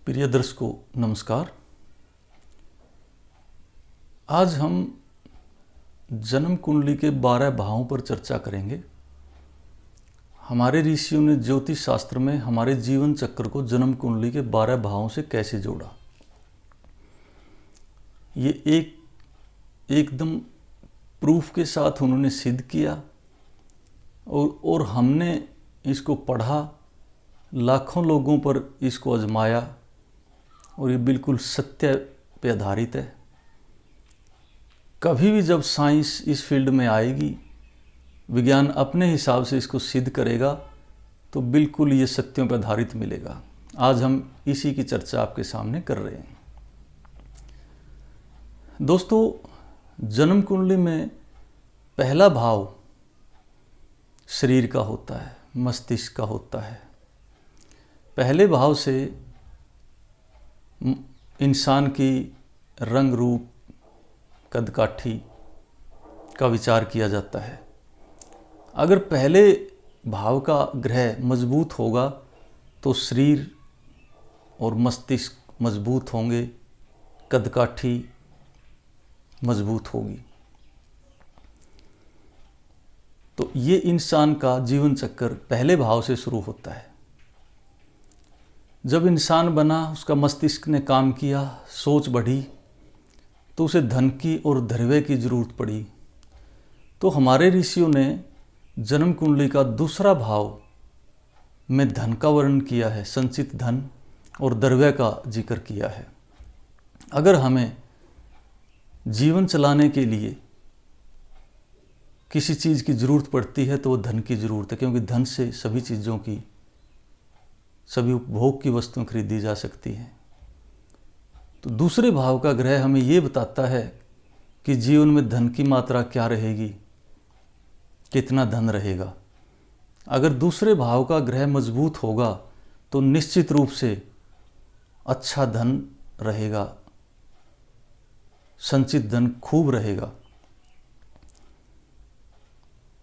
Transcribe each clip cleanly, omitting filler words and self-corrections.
प्रिय दर्शकों नमस्कार। आज हम जन्म कुंडली के 12 भावों पर चर्चा करेंगे। हमारे ऋषियों ने ज्योतिष शास्त्र में हमारे जीवन चक्र को जन्म कुंडली के 12 भावों से कैसे जोड़ा, ये एकदम प्रूफ के साथ उन्होंने सिद्ध किया और हमने इसको पढ़ा, लाखों लोगों पर इसको आजमाया और ये बिल्कुल सत्य पे आधारित है। कभी भी जब साइंस इस फील्ड में आएगी, विज्ञान अपने हिसाब से इसको सिद्ध करेगा तो बिल्कुल ये सत्यों पर आधारित मिलेगा। आज हम इसी की चर्चा आपके सामने कर रहे हैं। दोस्तों, जन्म कुंडली में पहला भाव शरीर का होता है, मस्तिष्क का होता है। पहले भाव से इंसान की रंग रूप कदकाठी का विचार किया जाता है। अगर पहले भाव का ग्रह मजबूत होगा तो शरीर और मस्तिष्क मजबूत होंगे, कदकाठी मजबूत होगी। तो ये इंसान का जीवन चक्र पहले भाव से शुरू होता है। जब इंसान बना, उसका मस्तिष्क ने काम किया, सोच बढ़ी, तो उसे धन की और द्रव्य की जरूरत पड़ी। तो हमारे ऋषियों ने जन्म कुंडली का दूसरा भाव में धन का वर्णन किया है, संचित धन और द्रव्य का जिक्र किया है। अगर हमें जीवन चलाने के लिए किसी चीज़ की ज़रूरत पड़ती है तो वो धन की ज़रूरत है, क्योंकि धन से सभी चीज़ों की, सभी उपभोग की वस्तुएं खरीदी जा सकती हैं। तो दूसरे भाव का ग्रह हमें ये बताता है कि जीवन में धन की मात्रा क्या रहेगी, कितना धन रहेगा। अगर दूसरे भाव का ग्रह मजबूत होगा तो निश्चित रूप से अच्छा धन रहेगा, संचित धन खूब रहेगा।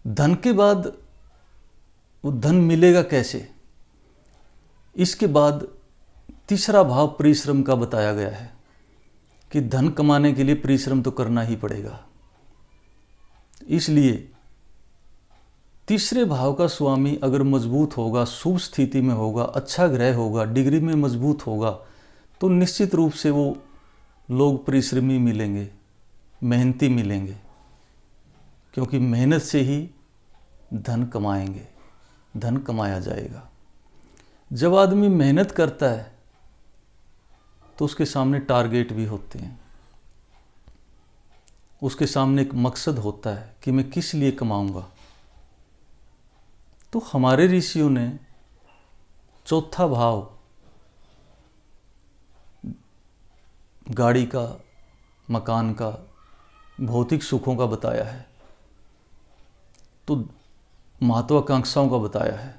धन के बाद वो धन मिलेगा कैसे, इसके बाद तीसरा भाव परिश्रम का बताया गया है कि धन कमाने के लिए परिश्रम तो करना ही पड़ेगा। इसलिए तीसरे भाव का स्वामी अगर मजबूत होगा, शुभ स्थिति में होगा, अच्छा ग्रह होगा, डिग्री में मजबूत होगा, तो निश्चित रूप से वो लोग परिश्रमी मिलेंगे, मेहनती मिलेंगे, क्योंकि मेहनत से ही धन कमाएंगे, धन कमाया जाएगा। जब आदमी मेहनत करता है तो उसके सामने टारगेट भी होते हैं, उसके सामने एक मकसद होता है कि मैं किस लिए कमाऊंगा। तो हमारे ऋषियों ने चौथा भाव गाड़ी का, मकान का, भौतिक सुखों का बताया है, तो महत्वाकांक्षाओं का बताया है।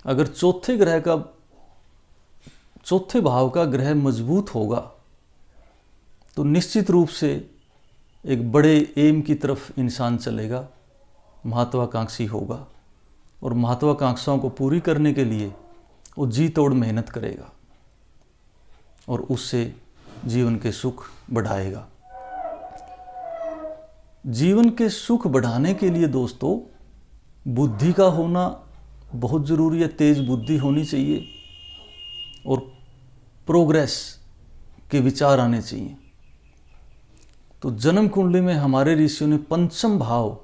अगर चौथे भाव का ग्रह मजबूत होगा तो निश्चित रूप से एक बड़े एम की तरफ इंसान चलेगा, महत्वाकांक्षी होगा और महत्वाकांक्षाओं को पूरी करने के लिए वो जी तोड़ मेहनत करेगा और उससे जीवन के सुख बढ़ाएगा। जीवन के सुख बढ़ाने के लिए दोस्तों बुद्धि का होना बहुत ज़रूरी है, तेज बुद्धि होनी चाहिए और प्रोग्रेस के विचार आने चाहिए। तो जन्म कुंडली में हमारे ऋषियों ने पंचम भाव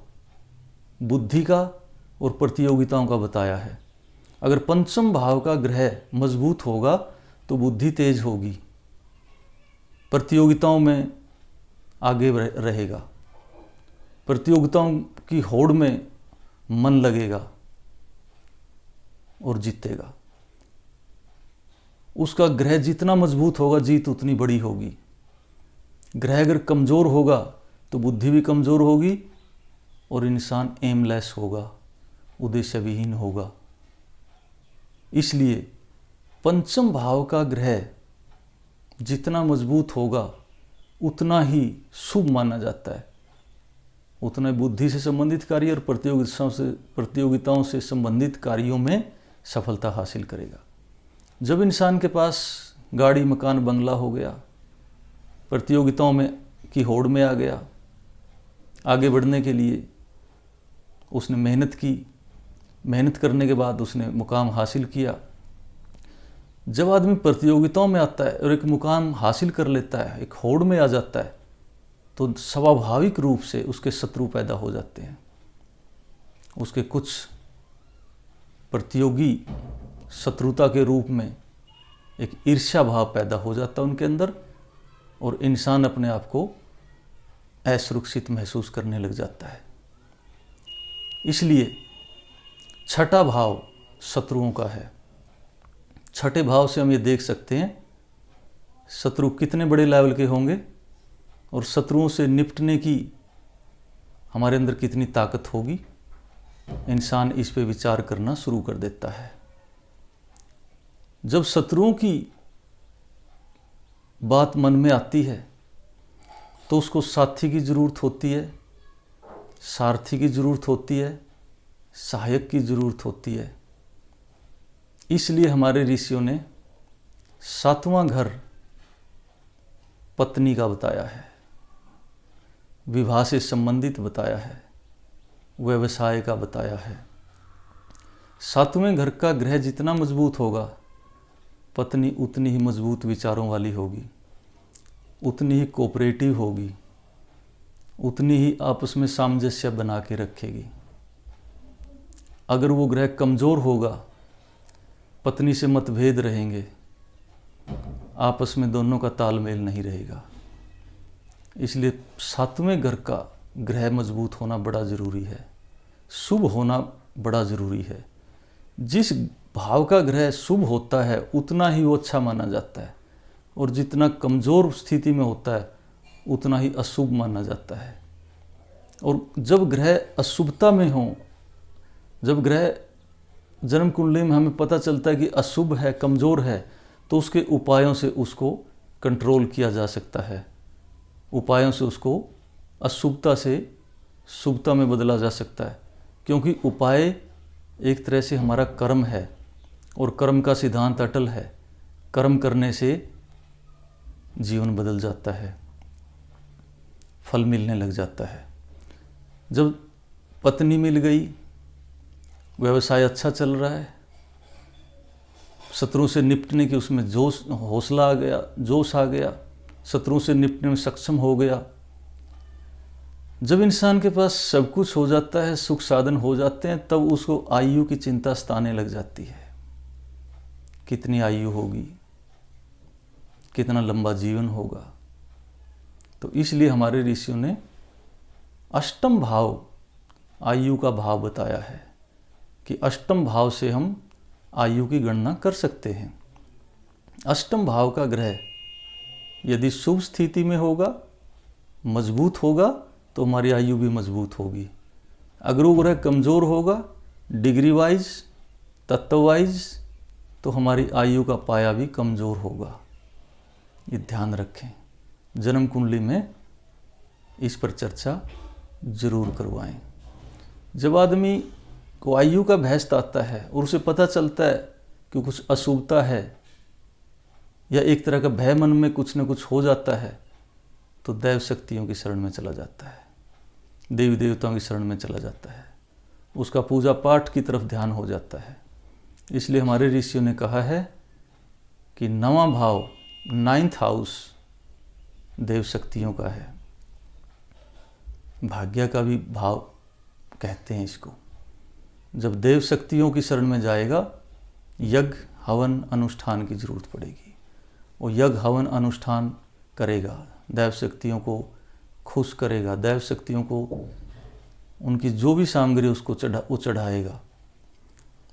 बुद्धि का और प्रतियोगिताओं का बताया है। अगर पंचम भाव का ग्रह मजबूत होगा तो बुद्धि तेज होगी, प्रतियोगिताओं में आगे रहेगा, प्रतियोगिताओं की होड़ में मन लगेगा और जीतेगा। उसका ग्रह जितना मजबूत होगा, जीत उतनी बड़ी होगी। ग्रह अगर कमज़ोर होगा तो बुद्धि भी कमज़ोर होगी और इंसान एमलेस होगा, उद्देश्य विहीन होगा। इसलिए पंचम भाव का ग्रह जितना मजबूत होगा उतना ही शुभ माना जाता है, उतना बुद्धि से संबंधित कार्य और प्रतियोगिताओं से संबंधित कार्यों में सफलता हासिल करेगा। जब इंसान के पास गाड़ी मकान बंगला हो गया, प्रतियोगिताओं में की होड़ में आ गया। आगे बढ़ने के लिए उसने मेहनत की, मेहनत करने के बाद उसने मुकाम हासिल किया। जब आदमी प्रतियोगिताओं में आता है और एक मुकाम हासिल कर लेता है, एक होड़ में आ जाता है, तो स्वाभाविक रूप से उसके शत्रु पैदा हो जाते हैं। उसके कुछ प्रतियोगी शत्रुता के रूप में एक ईर्ष्या भाव पैदा हो जाता है उनके अंदर, और इंसान अपने आप को असुरक्षित महसूस करने लग जाता है। इसलिए छठा भाव शत्रुओं का है। छठे भाव से हम ये देख सकते हैं शत्रु कितने बड़े लेवल के होंगे और शत्रुओं से निपटने की हमारे अंदर कितनी ताकत होगी। इंसान इस पे विचार करना शुरू कर देता है। जब शत्रुओं की बात मन में आती है तो उसको साथी की ज़रूरत होती है, सारथी की ज़रूरत होती है, सहायक की ज़रूरत होती है। इसलिए हमारे ऋषियों ने 7वां घर पत्नी का बताया है, विवाह से संबंधित बताया है, व्यवसाय का बताया है। 7वें घर का ग्रह जितना मजबूत होगा, पत्नी उतनी ही मजबूत विचारों वाली होगी, उतनी ही कोऑपरेटिव होगी, उतनी ही आपस में सामंजस्य बना के रखेगी। अगर वो ग्रह कमज़ोर होगा, पत्नी से मतभेद रहेंगे, आपस में दोनों का तालमेल नहीं रहेगा। इसलिए 7वें घर का ग्रह मजबूत होना बड़ा ज़रूरी है, शुभ होना बड़ा ज़रूरी है। जिस भाव का ग्रह शुभ होता है उतना ही वो अच्छा माना जाता है, और जितना कमज़ोर स्थिति में होता है उतना ही अशुभ माना जाता है। और जब ग्रह अशुभता में हो, जब ग्रह जन्म कुंडली में हमें पता चलता है कि अशुभ है, कमज़ोर है, तो उसके उपायों से उसको कंट्रोल किया जा सकता है। उपायों से उसको अशुभता से शुभता में बदला जा सकता है, क्योंकि उपाय एक तरह से हमारा कर्म है, और कर्म का सिद्धांत अटल है। कर्म करने से जीवन बदल जाता है, फल मिलने लग जाता है। जब पत्नी मिल गई, व्यवसाय अच्छा चल रहा है, शत्रुओं से निपटने की उसमें हौसला आ गया, जोश आ गया, शत्रुओं से निपटने में सक्षम हो गया। जब इंसान के पास सब कुछ हो जाता है, सुख साधन हो जाते हैं, तब उसको आयु की चिंता सताने लग जाती है। कितनी आयु होगी, कितना लंबा जीवन होगा। तो इसलिए हमारे ऋषियों ने अष्टम भाव आयु का भाव बताया है कि अष्टम भाव से हम आयु की गणना कर सकते हैं। अष्टम भाव का ग्रह यदि शुभ स्थिति में होगा, मजबूत होगा, तो हमारी आयु भी मजबूत होगी। अगर वो ग्रह कमज़ोर होगा, डिग्री वाइज, तत्व वाइज, तो हमारी आयु का पाया भी कमज़ोर होगा। ये ध्यान रखें, जन्म कुंडली में इस पर चर्चा जरूर करवाएं। जब आदमी को आयु का भैस्त आता है और उसे पता चलता है कि कुछ अशुभता है या एक तरह का भय मन में कुछ न कुछ हो जाता है, तो दैव शक्तियों की शरण में चला जाता है, देवी देवताओं की शरण में चला जाता है, उसका पूजा पाठ की तरफ ध्यान हो जाता है। इसलिए हमारे ऋषियों ने कहा है कि 9वां भाव, 9th हाउस देव शक्तियों का है, भाग्य का भी भाव कहते हैं इसको। जब देव शक्तियों की शरण में जाएगा, यज्ञ हवन अनुष्ठान की जरूरत पड़ेगी। वो यज्ञ हवन अनुष्ठान करेगा, दैव शक्तियों को खुश करेगा, दैव शक्तियों को उनकी जो भी सामग्री उसको चढ़ाएगा।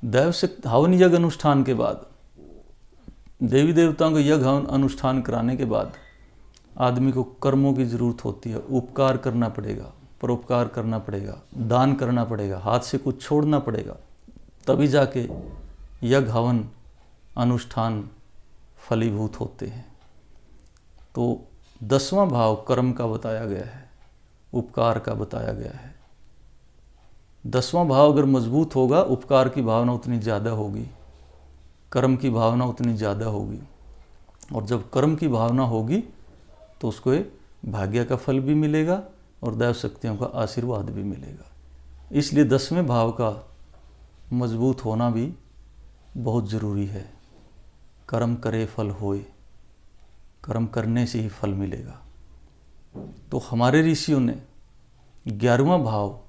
दैव शक्ति हवन यज्ञ अनुष्ठान के बाद, देवी देवताओं को यज्ञ हवन अनुष्ठान कराने के बाद आदमी को कर्मों की जरूरत होती है। उपकार करना पड़ेगा, परोपकार करना पड़ेगा, दान करना पड़ेगा, हाथ से कुछ छोड़ना पड़ेगा, तभी जाके यज्ञ हवन अनुष्ठान फलीभूत होते हैं। तो 10वां भाव कर्म का बताया गया है, उपकार का बताया गया है। 10वां भाव अगर मजबूत होगा, उपकार की भावना उतनी ज़्यादा होगी, कर्म की भावना उतनी ज़्यादा होगी। और जब कर्म की भावना होगी तो उसको एक भाग्य का फल भी मिलेगा और दैव शक्तियों का आशीर्वाद भी मिलेगा। इसलिए 10वें भाव का मजबूत होना भी बहुत ज़रूरी है। कर्म करे फल होए, कर्म करने से ही फल मिलेगा। तो हमारे ऋषियों ने 11वां भाव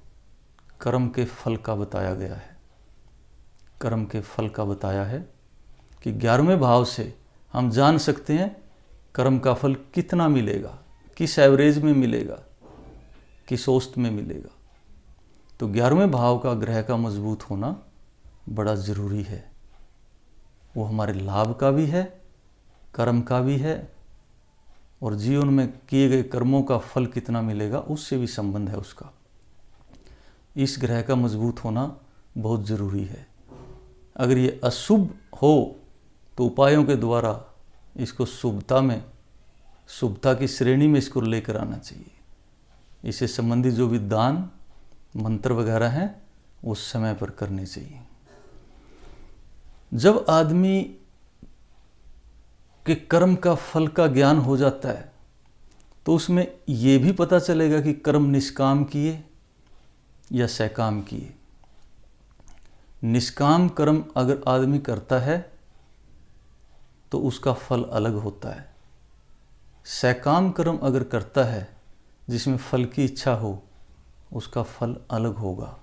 कर्म के फल का बताया गया है। कर्म के फल का बताया है कि 11वें भाव से हम जान सकते हैं कर्म का फल कितना मिलेगा, किस एवरेज में मिलेगा, किस औसत में मिलेगा। तो 11वें भाव का ग्रह का मजबूत होना बड़ा ज़रूरी है। वो हमारे लाभ का भी है, कर्म का भी है, और जीवन में किए गए कर्मों का फल कितना मिलेगा उससे भी संबंध है उसका। इस ग्रह का मजबूत होना बहुत ज़रूरी है। अगर ये अशुभ हो तो उपायों के द्वारा इसको शुभता की श्रेणी में इसको लेकर आना चाहिए। इससे संबंधित जो भी दान मंत्र वगैरह हैं वो समय पर करने चाहिए। जब आदमी के कर्म का फल का ज्ञान हो जाता है तो उसमें ये भी पता चलेगा कि कर्म निष्काम किए या सकाम किए। निष्काम कर्म अगर आदमी करता है तो उसका फल अलग होता है। सकाम कर्म अगर करता है जिसमें फल की इच्छा हो उसका फल अलग होगा।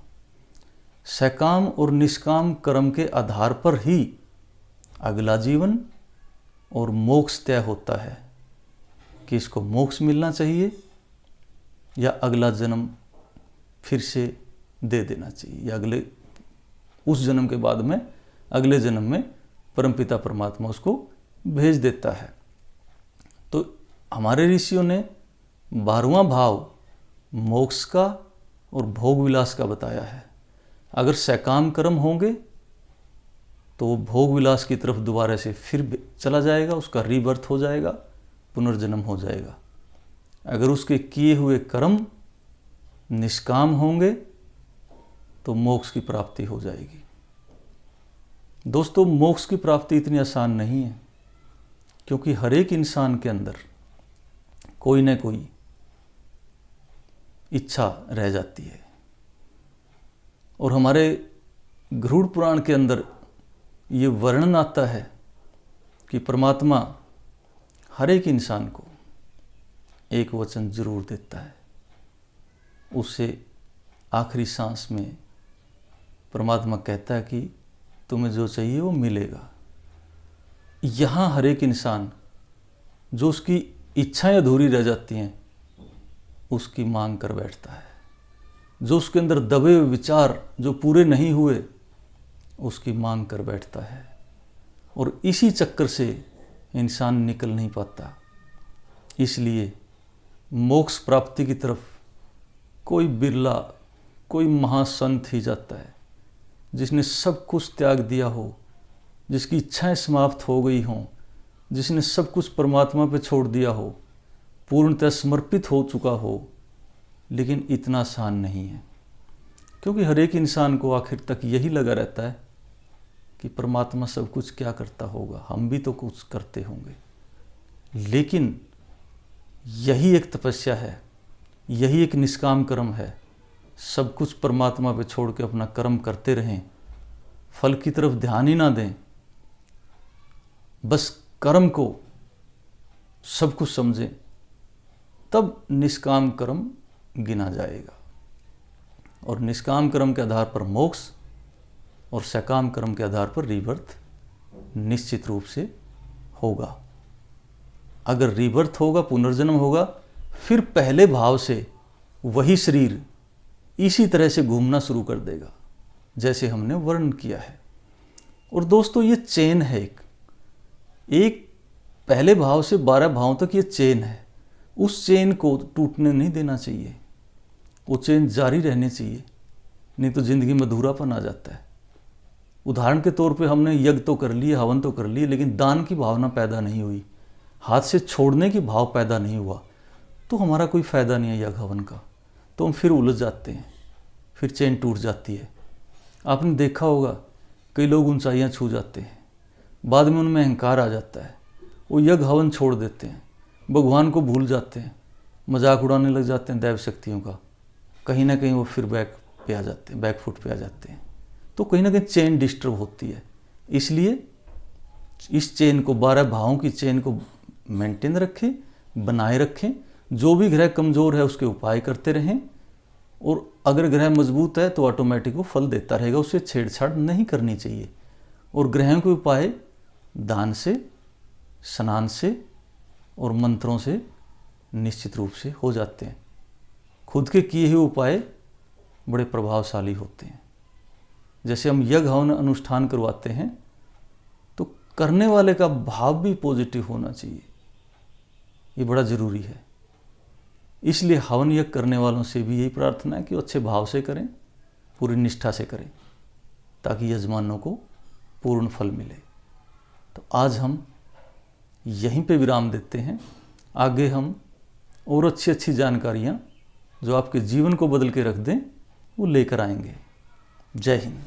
सकाम और निष्काम कर्म के आधार पर ही अगला जीवन और मोक्ष तय होता है कि इसको मोक्ष मिलना चाहिए या अगला जन्म फिर से दे देना चाहिए, या उस जन्म के बाद में अगले जन्म में परमपिता परमात्मा उसको भेज देता है। तो हमारे ऋषियों ने 12वां भाव मोक्ष का और भोग विलास का बताया है। अगर सकाम कर्म होंगे तो वो भोग विलास की तरफ दोबारा से फिर चला जाएगा, उसका रीबर्थ हो जाएगा, पुनर्जन्म हो जाएगा। अगर उसके किए हुए कर्म निष्काम होंगे तो मोक्ष की प्राप्ति हो जाएगी। दोस्तों, मोक्ष की प्राप्ति इतनी आसान नहीं है, क्योंकि हर एक इंसान के अंदर कोई न कोई इच्छा रह जाती है। और हमारे गरुड़ पुराण के अंदर ये वर्णन आता है कि परमात्मा हर एक इंसान को एक वचन जरूर देता है। उससे आखिरी सांस में परमात्मा कहता है कि तुम्हें जो चाहिए वो मिलेगा। यहाँ हर एक इंसान जो उसकी इच्छाएं अधूरी रह जाती हैं उसकी मांग कर बैठता है। जो उसके अंदर दबे हुए विचार जो पूरे नहीं हुए उसकी मांग कर बैठता है, और इसी चक्कर से इंसान निकल नहीं पाता। इसलिए मोक्ष प्राप्ति की तरफ कोई बिरला, कोई महासंत ही जाता है जिसने सब कुछ त्याग दिया हो, जिसकी इच्छाएं समाप्त हो गई हों, जिसने सब कुछ परमात्मा पे छोड़ दिया हो, पूर्णतः समर्पित हो चुका हो। लेकिन इतना आसान नहीं है, क्योंकि हर एक इंसान को आखिर तक यही लगा रहता है कि परमात्मा सब कुछ क्या करता होगा, हम भी तो कुछ करते होंगे। लेकिन यही एक तपस्या है, यही एक निष्काम कर्म है। सब कुछ परमात्मा पे छोड़ के अपना कर्म करते रहें, फल की तरफ ध्यान ही ना दें, बस कर्म को सब कुछ समझें, तब निष्काम कर्म गिना जाएगा। और निष्काम कर्म के आधार पर मोक्ष और सकाम कर्म के आधार पर रीबर्थ निश्चित रूप से होगा। अगर रीबर्थ होगा, पुनर्जन्म होगा, फिर पहले भाव से वही शरीर इसी तरह से घूमना शुरू कर देगा जैसे हमने वर्णन किया है। और दोस्तों, ये चेन है, एक पहले भाव से 12 भावों तक ये चेन है। उस चेन को टूटने नहीं देना चाहिए, वो चेन जारी रहनी चाहिए, नहीं तो जिंदगी में अधूरापन आ जाता है। उदाहरण के तौर पे हमने यज्ञ तो कर लिए, हवन तो कर लिए, लेकिन दान की भावना पैदा नहीं हुई, हाथ से छोड़ने की भाव पैदा नहीं हुआ, तो हमारा कोई फ़ायदा नहीं है यज्ञ हवन का। तो हम फिर उलझ जाते हैं, फिर चेन टूट जाती है। आपने देखा होगा कई लोग ऊंचाइयां छू जाते हैं, बाद में उनमें अहंकार आ जाता है वो यज्ञ हवन छोड़ देते हैं, भगवान को भूल जाते हैं, मजाक उड़ाने लग जाते हैं दैव शक्तियों का, कहीं ना कहीं वो फिर बैकफुट पे आ जाते हैं। तो कहीं ना कहीं चेन डिस्टर्ब होती है। इसलिए इस चेन को, 12 भावों की चेन को मेंटेन रखें, बनाए रखें। जो भी ग्रह कमज़ोर है उसके उपाय करते रहें, और अगर ग्रह मजबूत है तो ऑटोमेटिक वो फल देता रहेगा, उससे छेड़छाड़ नहीं करनी चाहिए। और ग्रहों के उपाय दान से, स्नान से और मंत्रों से निश्चित रूप से हो जाते हैं। खुद के किए हुए उपाय बड़े प्रभावशाली होते हैं। जैसे हम यज्ञ हवन अनुष्ठान करवाते हैं तो करने वाले का भाव भी पॉजिटिव होना चाहिए, ये बड़ा ज़रूरी है। इसलिए हवन यज्ञ करने वालों से भी यही प्रार्थना है कि वो अच्छे भाव से करें, पूरी निष्ठा से करें, ताकि यजमानों को पूर्ण फल मिले। तो आज हम यहीं पे विराम देते हैं। आगे हम और अच्छी अच्छी जानकारियाँ जो आपके जीवन को बदल के रख दें वो लेकर आएंगे। जय हिंद।